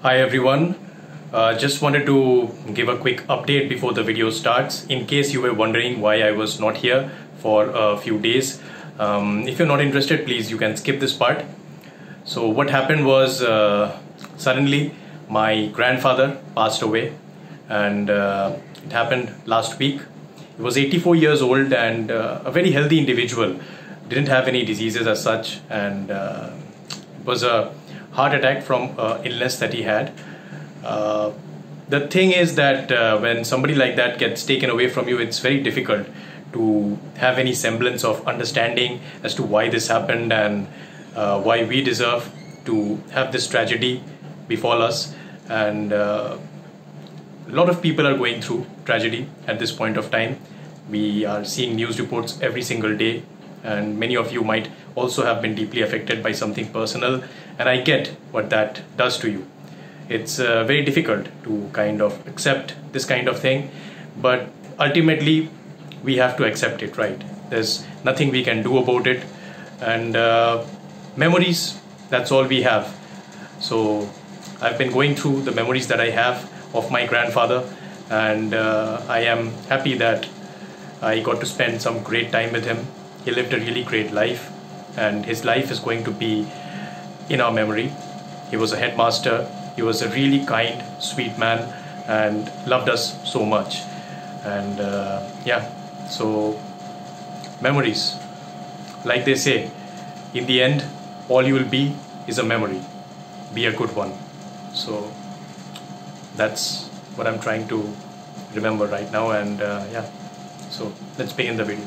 Hi everyone, just wanted to give a quick update before the video starts in case you were wondering why I was not here for a few days. If you're not interested, please you can skip this part. So what happened was suddenly my grandfather passed away, and it happened last week. He was 84 years old and a very healthy individual, didn't have any diseases as such, and it was a heart attack from illness that he had. The thing is that when somebody like that gets taken away from you, it's very difficult to have any semblance of understanding as to why this happened and why we deserve to have this tragedy befall us. And a lot of people are going through tragedy at this point of time. We are seeing news reports every single day, and many of you might also have been deeply affected by something personal, and I get what that does to you. It's very difficult to kind of accept this kind of thing, but ultimately we have to accept it, right? There's nothing we can do about it, and memories, that's all we have. So I've been going through the memories that I have of my grandfather, and I am happy that I got to spend some great time with him. He lived a really great life, and his life is going to be in our memory. He was a headmaster. He was a really kind, sweet man, and loved us so much. And so memories, like they say, in the end, all you will be is a memory. Be a good one. So that's what I'm trying to remember right now, and so let's begin the video.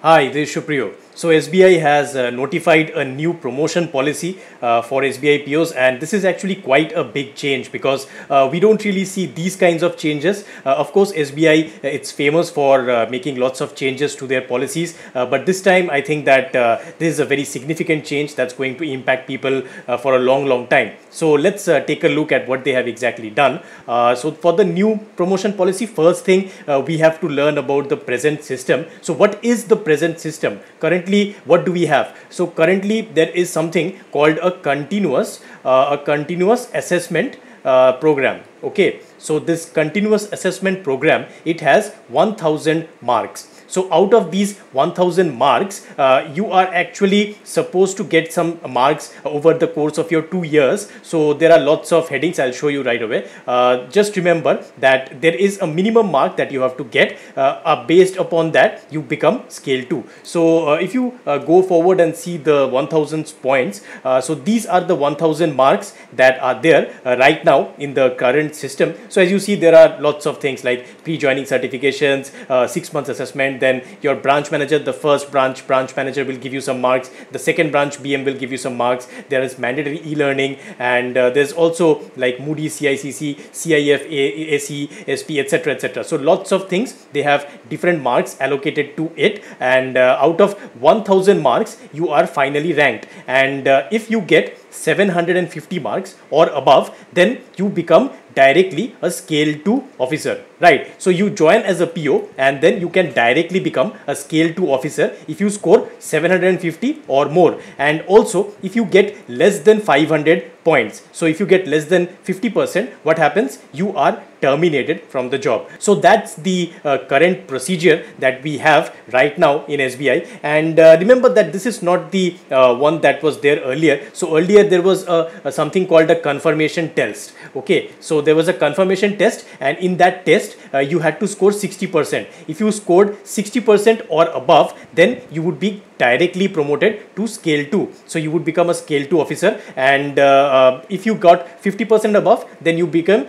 Hi, this is Shupriyo. So SBI has notified a new promotion policy for SBI POs, and this is actually quite a big change because we don't really see these kinds of changes. Of course, SBI, it's famous for making lots of changes to their policies, but this time I think that this is a very significant change that's going to impact people for a long time. So let's take a look at what they have exactly done. So for the new promotion policy, first thing we have to learn about the present system. So what is the present system? Currently, what do we have? So currently there is something called a continuous assessment program. Okay, so this continuous assessment program, it has 1000 marks. So out of these 1000 marks, you are actually supposed to get some marks over the course of your 2 years. So there are lots of headings. I'll show you right away. Just remember that there is a minimum mark that you have to get. Based upon that, you become scale 2. So if you go forward and see the 1000 points, so these are the 1000 marks that are there right now in the current system. So as you see, there are lots of things like pre-joining certifications, 6 months assessment. Then your branch manager, the first branch manager will give you some marks. The second branch BM will give you some marks. There is mandatory e-learning, and there's also like Moody, CICC, CIF, AC, SP, etc. So lots of things, they have different marks allocated to it, and out of 1000 marks you are finally ranked, and if you get 750 marks or above, then you become directly a scale 2 officer, right? So you join as a PO, and then you can directly become a scale 2 officer if you score 750 or more. And also if you get less than 500 points, so if you get less than 50%, what happens? You are terminated from the job. So that's the current procedure that we have right now in SBI. And remember that this is not the one that was there earlier. So earlier there was something called a confirmation test. Okay, so there was a confirmation test, and in that test you had to score 60%. If you scored 60% or above, then you would be directly promoted to scale 2. So you would become a scale 2 officer, and if you got 50% above, then you become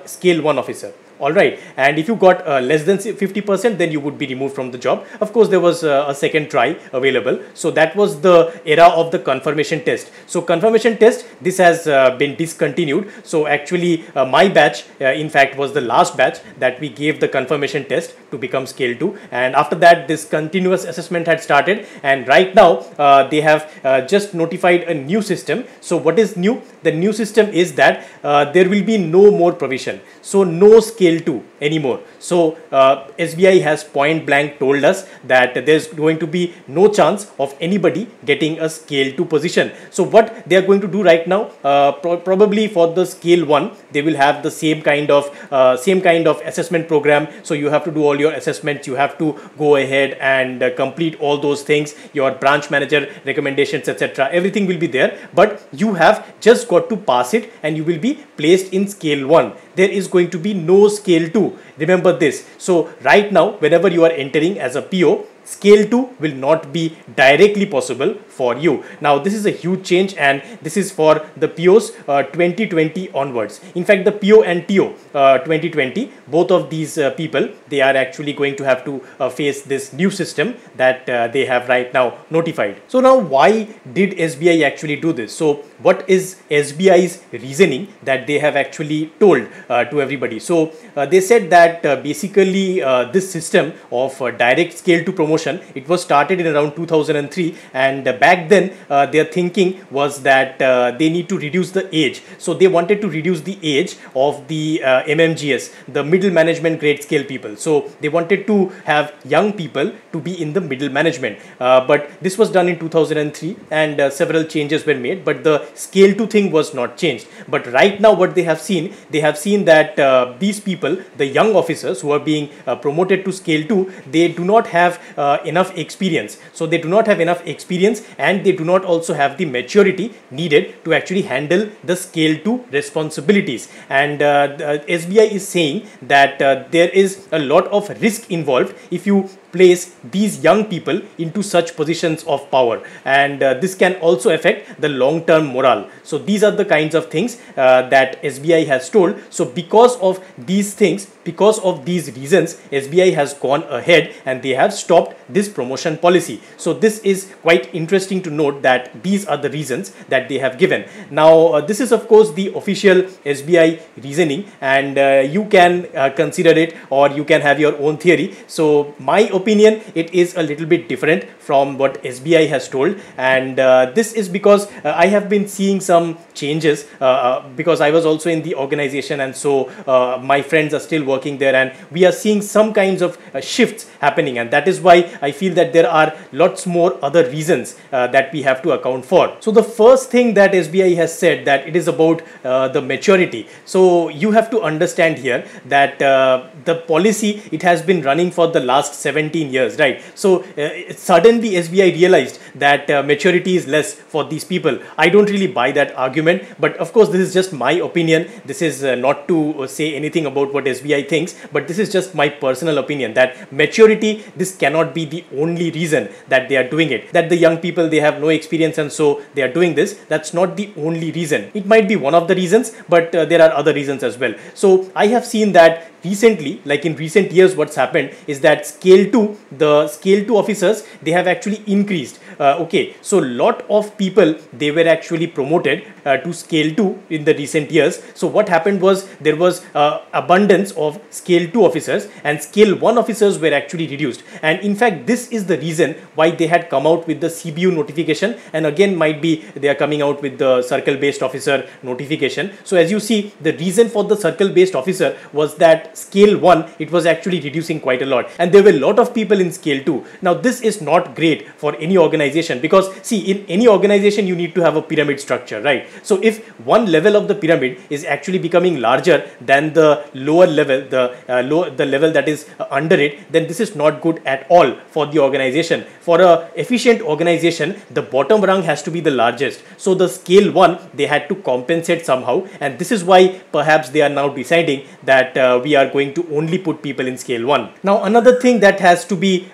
scale 1 officer. All right, and if you got less than 50%, then you would be removed from the job. Of course, there was a second try available. So that was the era of the confirmation test. So confirmation test, this has been discontinued. So actually my batch in fact was the last batch that we gave the confirmation test to become scale 2, and after that this continuous assessment had started, and right now they have just notified a new system. So what is new? The new system is that there will be no more provision. So no scale scale 2 anymore. So SBI has point blank told us that there's going to be no chance of anybody getting a scale 2 position. So what they are going to do right now, probably for the scale 1, they will have the same kind of assessment program. So you have to do all your assessments, you have to go ahead and complete all those things, your branch manager recommendations, etc. Everything will be there, but you have just got to pass it and you will be placed in scale 1. There is going to be no scale 2. Remember this. So right now, whenever you are entering as a PO, scale 2 will not be directly possible for you. Now this is a huge change, and this is for the POs 2020 onwards. In fact, the PO and TO 2020, both of these people, they are actually going to have to face this new system that they have right now notified. So now, why did SBI actually do this? So what is SBI's reasoning that they have actually told to everybody? So they said that basically this system of direct scale 2 promotion, it was started in around 2003, and back then their thinking was that they need to reduce the age. So they wanted to reduce the age of the MMGS, the middle management grade scale people. So they wanted to have young people to be in the middle management, but this was done in 2003, and several changes were made, but the scale 2 thing was not changed. But right now what they have seen that these people, the young officers who are being promoted to scale 2, they do not have enough experience. So they do not have enough experience, and they do not also have the maturity needed to actually handle the scale 2 responsibilities. And the SBI is saying that there is a lot of risk involved if you place these young people into such positions of power, and this can also affect the long-term morale. So these are the kinds of things that SBI has told. So because of these things, because of these reasons, SBI has gone ahead and they have stopped this promotion policy. So this is quite interesting to note that these are the reasons that they have given. Now this is of course the official SBI reasoning, and you can consider it, or you can have your own theory. So my opinion, it is a little bit different from what SBI has told, and this is because I have been seeing some changes because I was also in the organization, and so my friends are still working there, and we are seeing some kinds of shifts happening, and that is why I feel that there are lots more other reasons that we have to account for. So the first thing that SBI has said, that it is about the maturity. So you have to understand here that the policy, it has been running for the last 17 years, right? So suddenly SBI realized that maturity is less for these people. I don't really buy that argument, but of course this is just my opinion. This is not to say anything about what SBI thinks, but this is just my personal opinion that maturity, this cannot be the only reason that they are doing it. That the young people, they have no experience and so they are doing this, that's not the only reason. It might be one of the reasons, but there are other reasons as well. So I have seen that recently, like in recent years, what's happened is that the scale 2 officers, they have actually increased. Okay, so lot of people, they were actually promoted to scale 2 in the recent years. So what happened was, there was abundance of scale 2 officers, and scale 1 officers were actually reduced. And in fact, this is the reason why they had come out with the CBU notification, and again might be they are coming out with the circle based officer notification. So as you see, the reason for the circle based officer was that scale 1, it was actually reducing quite a lot, and there were a lot of people in scale 2. Now this is not great for any organization, because see, in any organization you need to have a pyramid structure, right? So if one level of the pyramid is actually becoming larger than the lower level, the level that is under it, then this is not good at all for the organization. For a efficient organization, the bottom rung has to be the largest. So the scale 1, they had to compensate somehow, and this is why perhaps they are now deciding that we are going to only put people in scale 1. Now another thing that has to be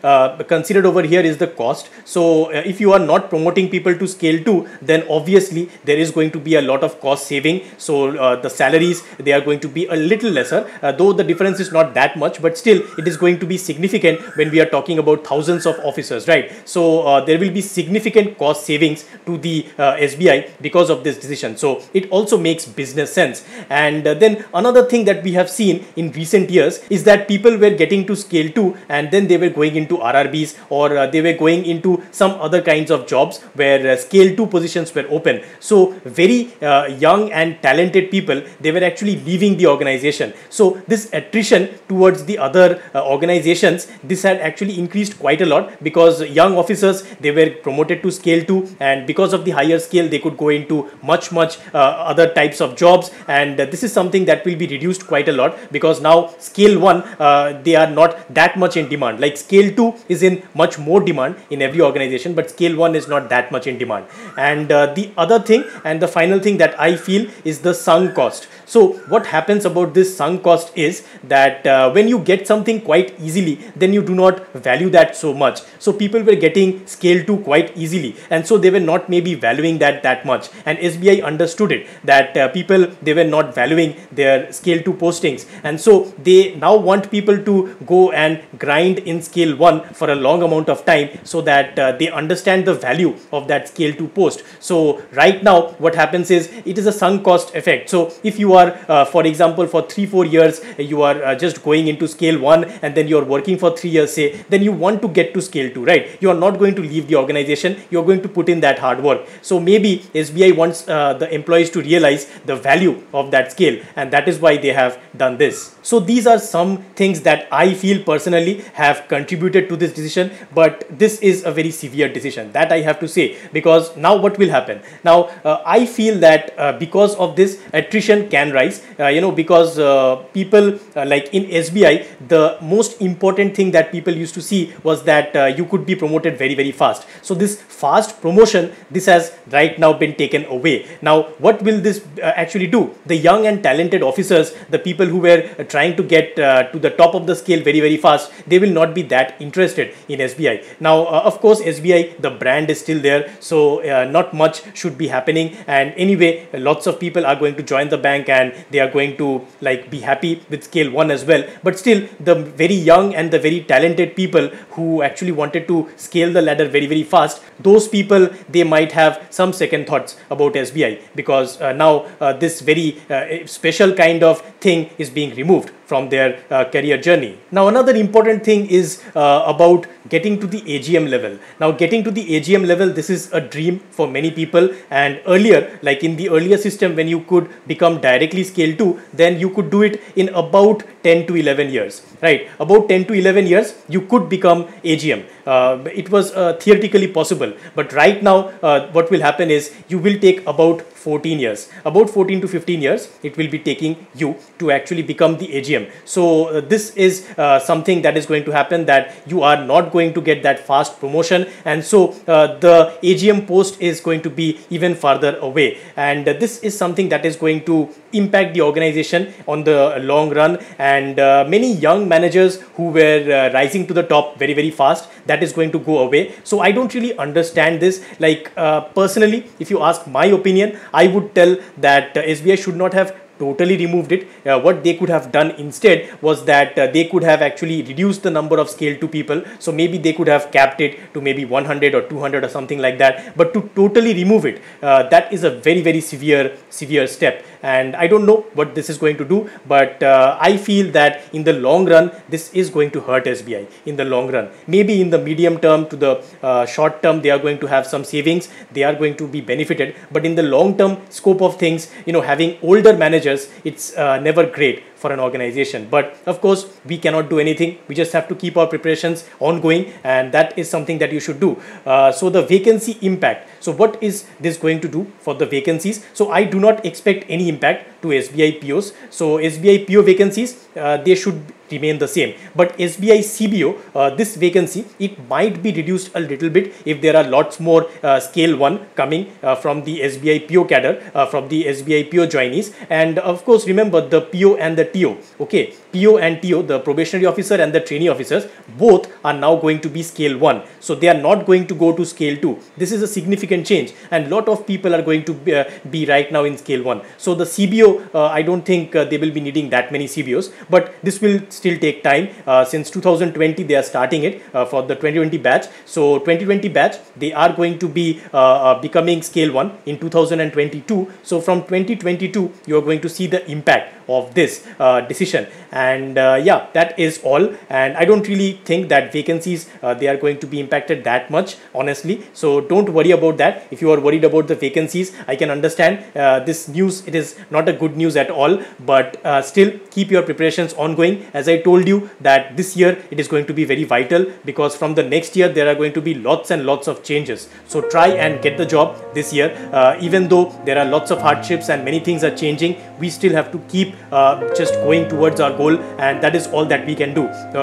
considered over here is the cost. So if you are not promoting people to scale 2, then obviously there is going to be a lot of cost saving. So the salaries, they are going to be a little lesser, though the difference is not that much, but still it is going to be significant when we are talking about thousands of officers, right? So there will be significant cost savings to the SBI because of this decision. So it also makes business sense. And then another thing that we have seen in recent years is that people were getting to scale 2 and then they were going into RRBs, or they were going into some other kinds of jobs where scale 2 positions were open. So very young and talented people, they were actually leaving the organization. So this attrition towards the other organizations, this had actually increased quite a lot, because young officers, they were promoted to scale 2, and because of the higher scale, they could go into much other types of jobs, and this is something that will be reduced quite a lot, because now scale 1, they are not that much in demand. Like scale 2 is in much more demand in every organization, but scale 1 is not that much in demand. And the other thing, and the final thing that I feel, is the sunk cost. So what happens about this sunk cost is that when you get something quite easily, then you do not value that so much. So people were getting scale 2 quite easily, and so they were not maybe valuing that much, and SBI understood it, that people, they were not valuing their scale 2 postings, and so they now want people to go and grind in scale 1 for a long amount of time, so that they understand the value of that scale 2 post. So right now what happens is, it is a sunk cost effect. So if you are for example, for 3-4 years you are just going into scale 1, and then you are working for 3 years, say, then you want to get to scale 2, right? You are not going to leave the organization, you are going to put in that hard work. So maybe SBI wants the employees to realize the value of that scale, and that is why they have done this. So these are some things that I feel personally have contributed to this decision, but this is a very severe decision, that I have to say, because now what will happen? Now I feel that because of this, attrition can rise, because people like in SBI, the most important thing that people used to see was that you could be promoted very fast. So this fast promotion, this has right now been taken away. Now what will this actually do? The young and talented officers, the people who were trying to get to the top of the scale very fast, they will not be that interested in SBI. Now of course SBI, the brand is still there, so not much should be happening, and anyway lots of people are going to join the bank, and they are going to like be happy with scale 1 as well. But still, the very young and the very talented people who actually wanted to scale the ladder very fast, those people, they might have some second thoughts about SBI, because now this very special kind of thing is being removed from their career journey. Now another important thing is about getting to the AGM level. Now getting to the AGM level, this is a dream for many people, and earlier, like in the earlier system, when you could become directly scale 2, then you could do it in about 10 to 11 years, right? About 10 to 11 years you could become AGM. It was theoretically possible, but right now what will happen is, you will take about 14 years, about 14 to 15 years it will be taking you to actually become the AGM. So this is something that is going to happen, that you are not going to get that fast promotion, and so the AGM post is going to be even farther away, and this is something that is going to impact the organization on the long run. And many young managers who were rising to the top very fast, that is going to go away. So I don't really understand this. Like personally, if you ask my opinion, I would tell that SBI should not have totally removed it. What they could have done instead was that they could have actually reduced the number of scale 2 people. So maybe they could have capped it to maybe 100 or 200 or something like that. But to totally remove it, that is a very severe step. And I don't know what this is going to do, but I feel that in the long run, this is going to hurt SBI in the long run. Maybe in the medium term to the short term, they are going to have some savings, they are going to be benefited. But in the long term scope of things, having older managers, it's never great for an organization. But of course, we cannot do anything. We just have to keep our preparations ongoing, and that is something that you should do. So the vacancy impact. So what is this going to do for the vacancies? So I do not expect any impact to SBI POs. So SBI PO vacancies, they should remain the same. But SBI CBO, this vacancy, it might be reduced a little bit if there are lots more scale 1 coming from the SBI PO cadre, from the SBI PO joinees. And of course, remember the PO and the TO. Okay, PO and TO, the probationary officer and the trainee officers, both are now going to be scale 1. So they are not going to go to scale 2. This is a significant change, and lot of people are going to be right now in scale 1. So the CBO, I don't think they will be needing that many CBOs, but this will still take time. Since 2020 they are starting it for the 2020 batch. So 2020 batch, they are going to be becoming scale 1 in 2022. So from 2022 you are going to see the impact of this. decision. And yeah, that is all. And I don't really think that vacancies they are going to be impacted that much, honestly. So don't worry about that. If you are worried about the vacancies, I can understand this news. It is not a good news at all, but still keep your preparations ongoing. As I told you that this year it is going to be very vital, because from the next year there are going to be lots and lots of changes. So try and get the job this year. Even though there are lots of hardships and many things are changing, we still have to keep just going towards our goal, and that is all that we can do.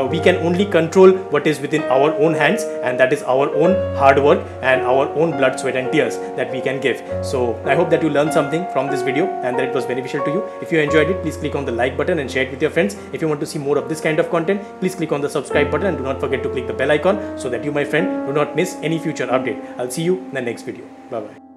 We can only control what is within our own hands, and that is our own hard work and our own blood, sweat and tears that we can give. So I hope that you learned something from this video and that it was beneficial to you. If you enjoyed it, please click on the like button and share it with your friends. If you want to see more of this kind of content, please click on the subscribe button and do not forget to click the bell icon so that you, my friend, do not miss any future update. I'll see you in the next video. Bye bye.